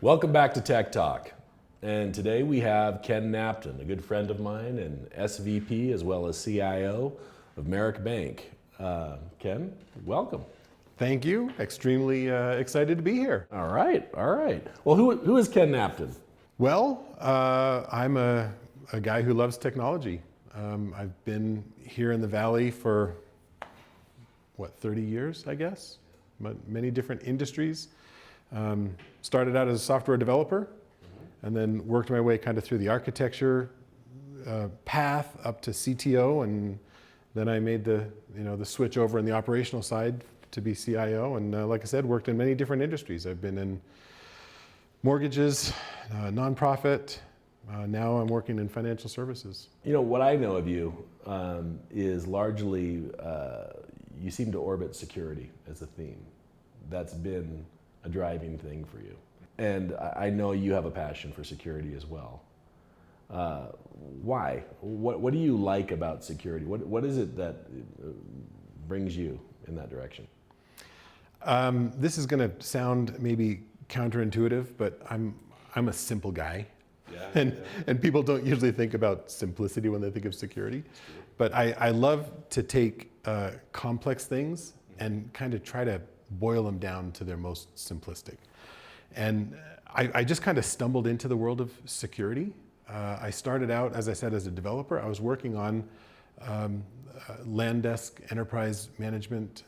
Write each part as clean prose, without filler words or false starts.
Welcome back to Tech Talk. And today we have Ken Napton, a good friend of mine and SVP as well as CIO of Merrick Bank. Ken, welcome. Thank you. Extremely excited to be here. All right. Well, who is Ken Napton? Well, I'm a guy who loves technology. I've been here in the Valley for, 30 years, I guess? Many different industries. Started out as a software developer and then worked my way kind of through the architecture path up to CTO, and then I made the switch over in the operational side to be CIO, and like I said, worked in many different industries. I've been in mortgages, nonprofit. Now I'm working in financial services. You know, what I know of you is largely you seem to orbit security as a theme. That's been a driving thing for you. And I know you have a passion for security as well. Why? What do you like about security? What is it that brings you in that direction? This is going to sound maybe counterintuitive, but I'm a simple guy. Yeah, and people don't usually think about simplicity when they think of security. But I love to take complex things and kind of try to boil them down to their most simplistic. And I just kind of stumbled into the world of security. I started out, as I said, as a developer. I was working on Landesk enterprise management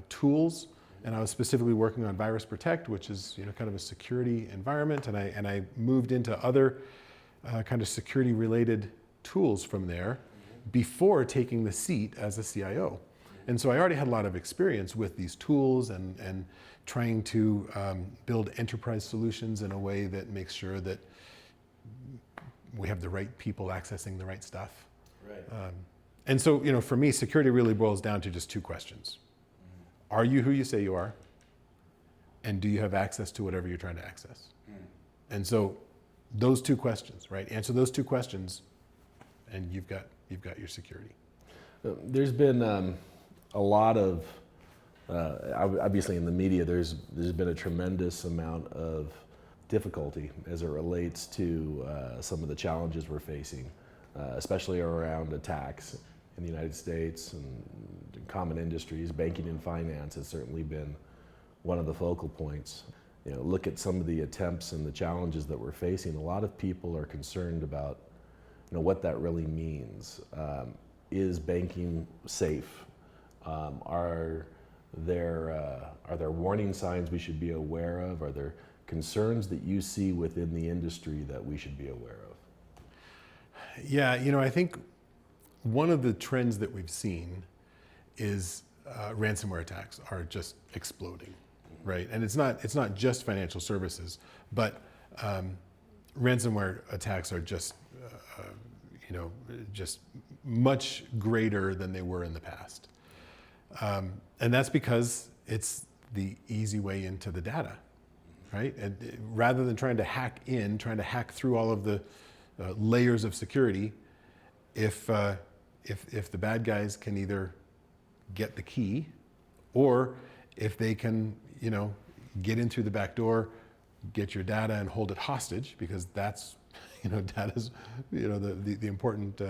tools, and I was specifically working on Virus Protect, which is kind of a security environment. And I moved into other kind of security-related tools from there before taking the seat as a CIO. And so I already had a lot of experience with these tools and trying to build enterprise solutions in a way that makes sure that we have the right people accessing the right stuff. Right. And so, for me, security really boils down to just two questions. Are you who you say you are? And do you have access to whatever you're trying to access? And so those two questions, right? Answer those two questions and you've got your security. There's been a lot of, obviously in the media, there's been a tremendous amount of difficulty as it relates to some of the challenges we're facing, especially around attacks in the United States and common industries. Banking and finance has certainly been one of the focal points. Look at some of the attempts and the challenges that we're facing. A lot of people are concerned about what that really means. Is banking safe? Are there warning signs we should be aware of? Are there concerns that you see within the industry that we should be aware of? Yeah, I think one of the trends that we've seen is ransomware attacks are just exploding, right? And it's not just financial services, but ransomware attacks are just just much greater than they were in the past. And that's because it's the easy way into the data, right? And rather than trying to hack through all of the layers of security, if the bad guys can either get the key, or if they can, get in through the back door, get your data and hold it hostage, because that's, data's, the important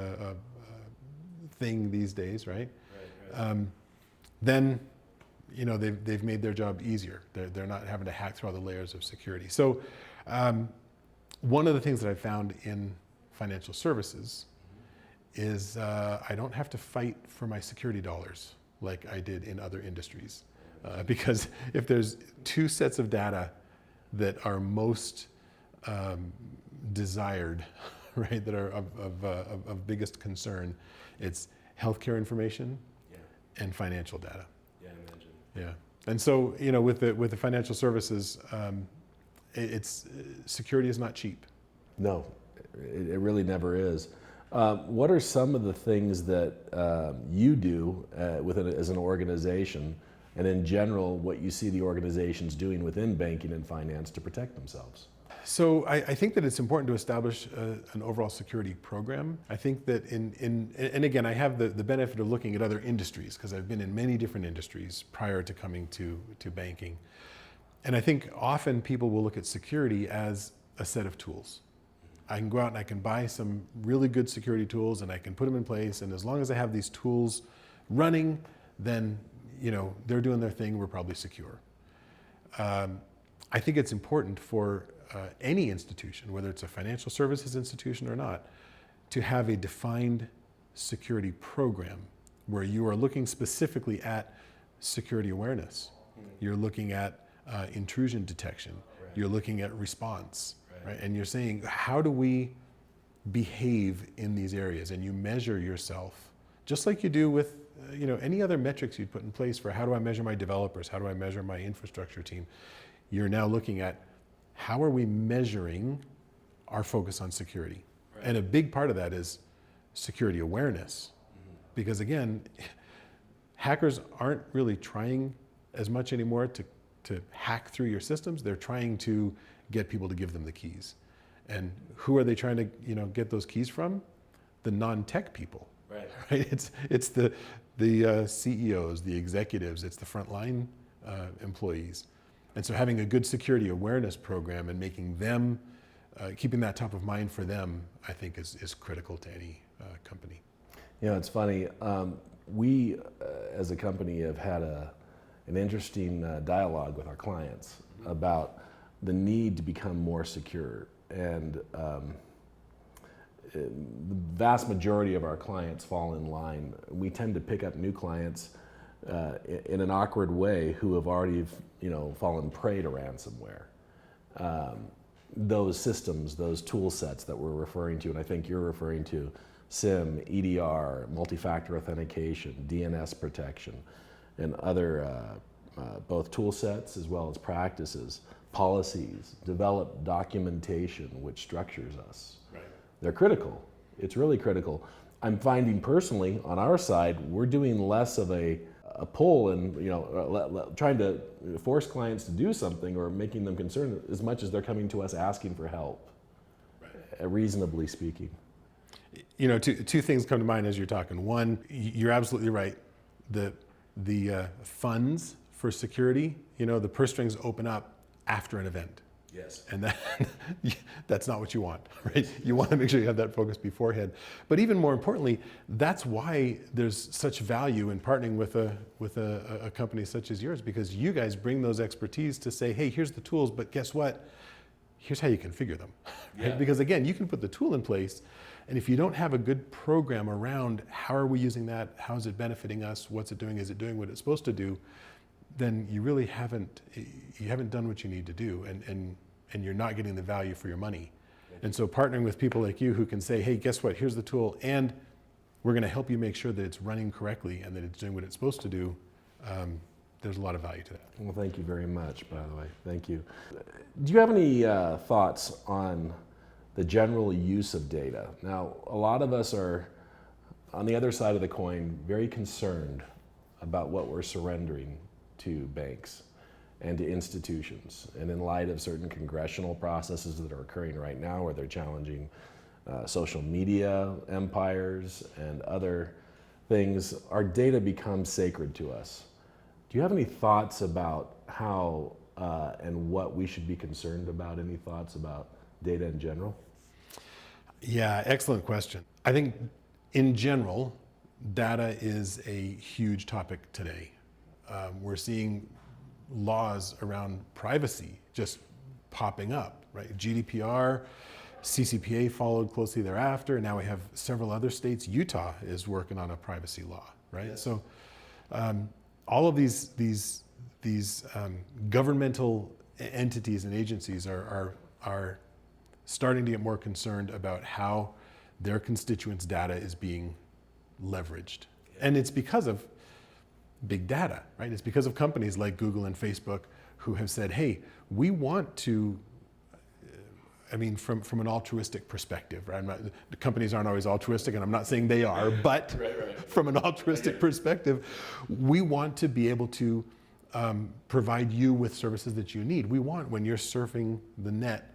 thing these days, right? Right. Then, they've made their job easier. They're not having to hack through all the layers of security. So, one of the things that I found in financial services is I don't have to fight for my security dollars like I did in other industries. Because if there's two sets of data that are most desired, right, that are of biggest concern, it's healthcare information and financial data. Yeah, I imagine. Yeah, and so with the financial services, it's security is not cheap. No, it really never is. What are some of the things that you do as an organization, and in general, what you see the organizations doing within banking and finance to protect themselves? So I think that it's important to establish an overall security program. I think that and again, I have the benefit of looking at other industries because I've been in many different industries prior to coming to banking. And I think often people will look at security as a set of tools. I can go out and I can buy some really good security tools and I can put them in place. And as long as I have these tools running, then they're doing their thing. We're probably secure. I think it's important for any institution, whether it's a financial services institution or not, to have a defined security program where you are looking specifically at security awareness. You're looking at intrusion detection. Right. You're looking at response. Right. And you're saying, how do we behave in these areas? And you measure yourself, just like you do with any other metrics you'd put in place for how do I measure my developers? How do I measure my infrastructure team? You're now looking at how are we measuring our focus on security? Right. And a big part of that is security awareness. Because again, hackers aren't really trying as much anymore to hack through your systems. They're trying to get people to give them the keys. And who are they trying to get those keys from? The non-tech people. Right. Right? It's the CEOs, the executives, it's the frontline employees. And so having a good security awareness program and making them, keeping that top of mind for them, I think is critical to any company. It's funny. We, as a company, have had an interesting dialogue with our clients about the need to become more secure. And the vast majority of our clients fall in line. We tend to pick up new clients in an awkward way who have already, fallen prey to ransomware. Those systems, those tool sets that we're referring to, and I think you're referring to, SIM, EDR, multi-factor authentication, DNS protection, and other both tool sets as well as practices, policies, develop documentation which structures us. Right. They're critical. It's really critical. I'm finding personally on our side, we're doing less of a pull and trying to force clients to do something or making them concerned as much as they're coming to us asking for help, right. Reasonably speaking. Two things come to mind as you're talking. One, you're absolutely right. The funds for security, the purse strings open up after an event. Yes. And that's not what you want, right? You want to make sure you have that focus beforehand. But even more importantly, that's why there's such value in partnering with a company such as yours, because you guys bring those expertise to say, hey, here's the tools, but guess what? Here's how you configure them. Right? Yeah. Because again, you can put the tool in place, and if you don't have a good program around how are we using that, how is it benefiting us, what's it doing, is it doing what it's supposed to do, then you really haven't done what you need to do, and you're not getting the value for your money. And so partnering with people like you who can say, hey, guess what, here's the tool, and we're going to help you make sure that it's running correctly and that it's doing what it's supposed to do, there's a lot of value to that. Well, thank you very much, by the way. Thank you. Do you have any thoughts on the general use of data? Now, a lot of us are, on the other side of the coin, very concerned about what we're surrendering to banks and to institutions. And in light of certain congressional processes that are occurring right now where they're challenging social media empires and other things, our data becomes sacred to us. Do you have any thoughts about how and what we should be concerned about? Any thoughts about data in general? Yeah, excellent question. I think in general, data is a huge topic today. We're seeing laws around privacy just popping up, right? GDPR, CCPA followed closely thereafter. Now we have several other states. Utah is working on a privacy law, right? Yes. So all of these governmental entities and agencies are starting to get more concerned about how their constituents' data is being leveraged. Yeah. And it's because of big data, right? It's because of companies like Google and Facebook who have said, hey, we want to, from an altruistic perspective, right? The companies aren't always altruistic, and I'm not saying they are, but right. From an altruistic perspective, we want to be able to provide you with services that you need. We want, when you're surfing the net,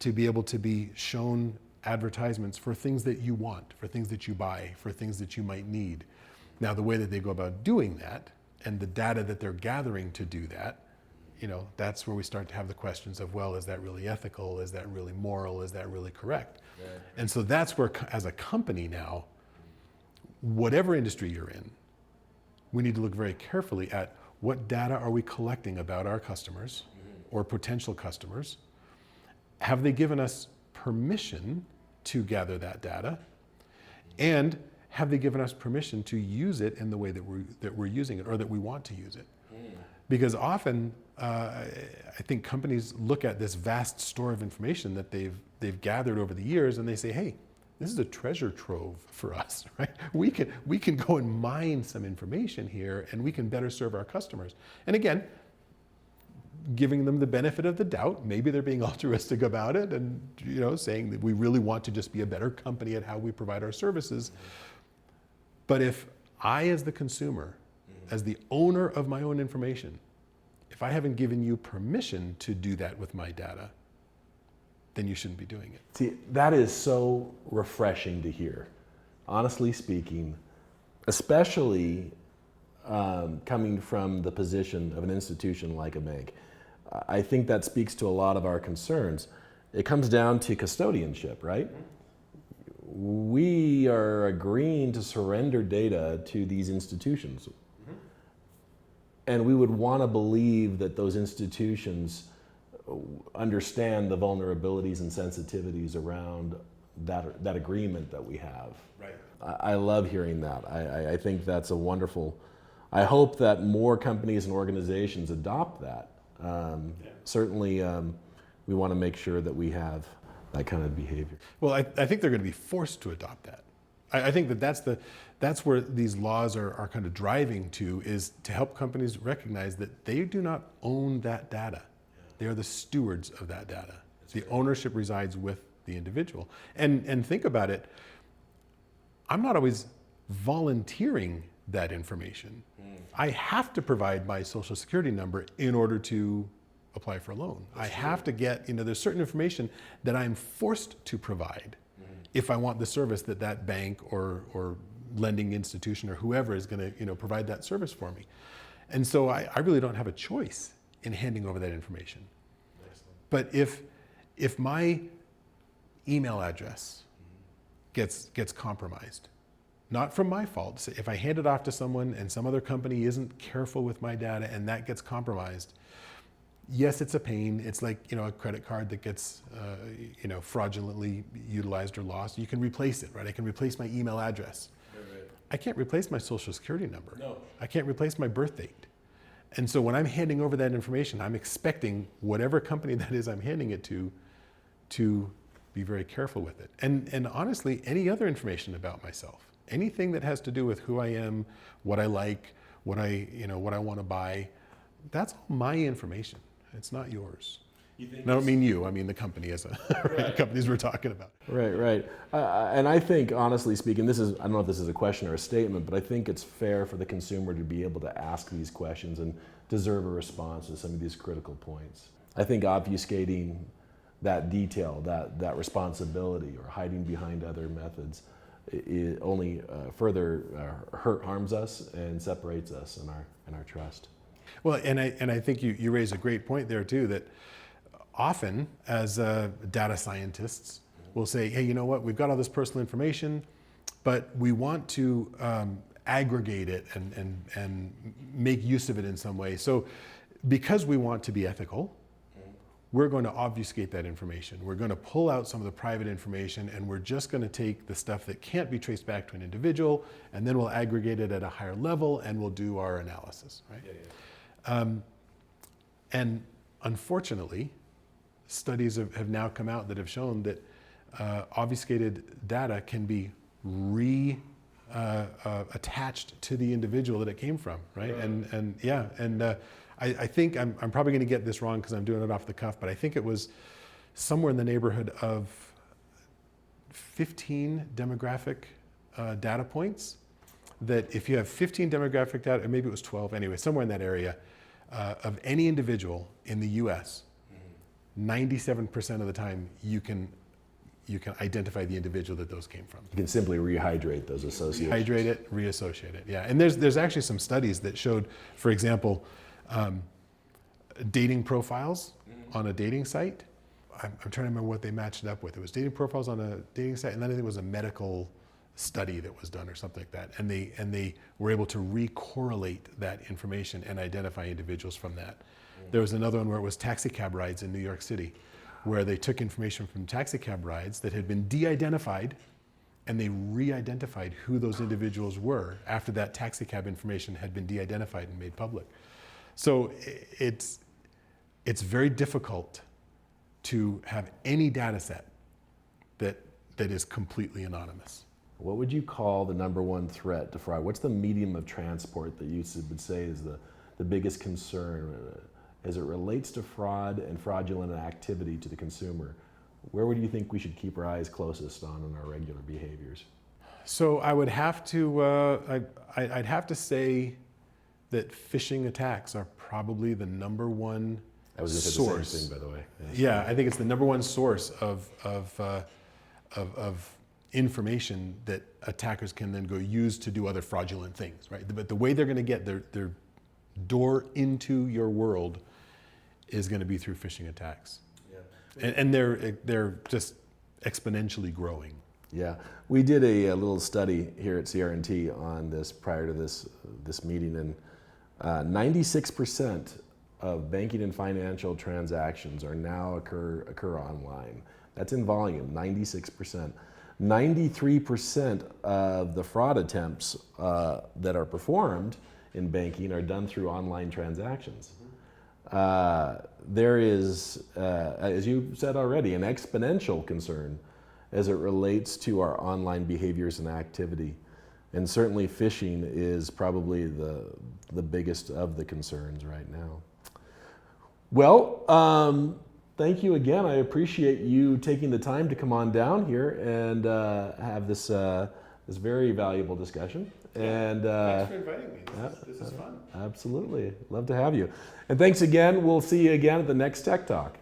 to be able to be shown advertisements for things that you want, for things that you buy, for things that you might need. Now, the way that they go about doing that and the data that they're gathering to do that that's where we start to have the questions of, well, is that really ethical? Is that really moral? Is that really correct? Right. And so that's where, as a company now, whatever industry you're in, we need to look very carefully at what data are we collecting about our customers or potential customers. Have they given us permission to gather that data? And have they given us permission to use it in the way that we're using it, or that we want to use it? Because often, I think companies look at this vast store of information that they've gathered over the years, and they say, hey, this is a treasure trove for us, right? We can go and mine some information here, and we can better serve our customers. And again, giving them the benefit of the doubt, maybe they're being altruistic about it, and saying that we really want to just be a better company at how we provide our services. But if I, as the consumer, as the owner of my own information, if I haven't given you permission to do that with my data, then you shouldn't be doing it. See, that is so refreshing to hear, honestly speaking, especially coming from the position of an institution like a bank. I think that speaks to a lot of our concerns. It comes down to custodianship, right? We are agreeing to surrender data to these institutions. And we would want to believe that those institutions understand the vulnerabilities and sensitivities around that agreement that we have. Right. I love hearing that. I think that's a wonderful, I hope that more companies and organizations adopt that. Certainly, we want to make sure that we have that kind of behavior. Well, I think they're going to be forced to adopt that. I think that's where these laws are kind of driving to, is to help companies recognize that they do not own that data. They are the stewards of that data. The ownership resides with the individual. And think about it, I'm not always volunteering that information. I have to provide my social security number in order to apply for a loan. I have to get, there's certain information that I'm forced to provide if I want the service that bank or lending institution or whoever is going to provide that service for me. And so I really don't have a choice in handing over that information. But if my email address gets compromised, not from my fault, if I hand it off to someone and some other company isn't careful with my data and that gets compromised, yes, it's a pain. It's like a credit card that gets fraudulently utilized or lost. You can replace it, right? I can replace my email address. Right. I can't replace my social security number. No. I can't replace my birth date. And so when I'm handing over that information, I'm expecting whatever company that is I'm handing it to be very careful with it. And honestly, any other information about myself, anything that has to do with who I am, what I like, what I want to buy, that's all my information. It's not yours. And I don't mean you, I mean the company as the companies we're talking about. Right. And I think, honestly speaking, I don't know if this is a question or a statement, but I think it's fair for the consumer to be able to ask these questions and deserve a response to some of these critical points. I think obfuscating that detail, that responsibility, or hiding behind other methods, it only further harms us and separates us in our trust. Well, and I think you raise a great point there too, that often as data scientists, we'll say, hey, you know what, we've got all this personal information, but we want to aggregate it and make use of it in some way. So because we want to be ethical, we're going to obfuscate that information. We're going to pull out some of the private information, and we're just going to take the stuff that can't be traced back to an individual, and then we'll aggregate it at a higher level, and we'll do our analysis, right? And unfortunately, studies have now come out that have shown that obfuscated data can be attached to the individual that it came from, right? I think I'm probably going to get this wrong because I'm doing it off the cuff, but I think it was somewhere in the neighborhood of 15 demographic data points, that if you have 15 demographic data, or maybe it was 12, anyway, somewhere in that area, of any individual in the US, 97% of the time you can identify the individual that those came from. You can simply rehydrate those associations. Rehydrate it, reassociate it, yeah. And there's actually some studies that showed, for example, dating profiles on a dating site. I'm trying to remember what they matched it up with. It was dating profiles on a dating site, and then I think it was a medical study that was done or something like that. And they were able to re-correlate that information and identify individuals from that. There was another one where it was taxi cab rides in New York City, where they took information from taxi cab rides that had been de-identified, and they re-identified who those individuals were after that taxi cab information had been de-identified and made public. So it's very difficult to have any data set that is completely anonymous. What would you call the number one threat to fraud? What's the medium of transport that you would say is the biggest concern as it relates to fraud and fraudulent activity to the consumer? Where would you think we should keep our eyes closest on in our regular behaviors? So I would have to, I'd have to say that phishing attacks are probably the number one I was just source. the same thing, by the way. Yes. Yeah, I think it's the number one source of information that attackers can then go use to do other fraudulent things, right? But the way they're going to get their door into your world is going to be through phishing attacks. Yeah. And they're just exponentially growing. Yeah, we did a little study here at CRNT on this prior to this meeting, and 96% of banking and financial transactions are now occur online. That's in volume, 96%. 93% of the fraud attempts that are performed in banking are done through online transactions. There is, as you said already, an exponential concern as it relates to our online behaviors and activity. And certainly phishing is probably the biggest of the concerns right now. Well, thank you again. I appreciate you taking the time to come on down here and have this very valuable discussion. And thanks for inviting me. This is fun. Absolutely. Love to have you. And thanks again. We'll see you again at the next Tech Talk.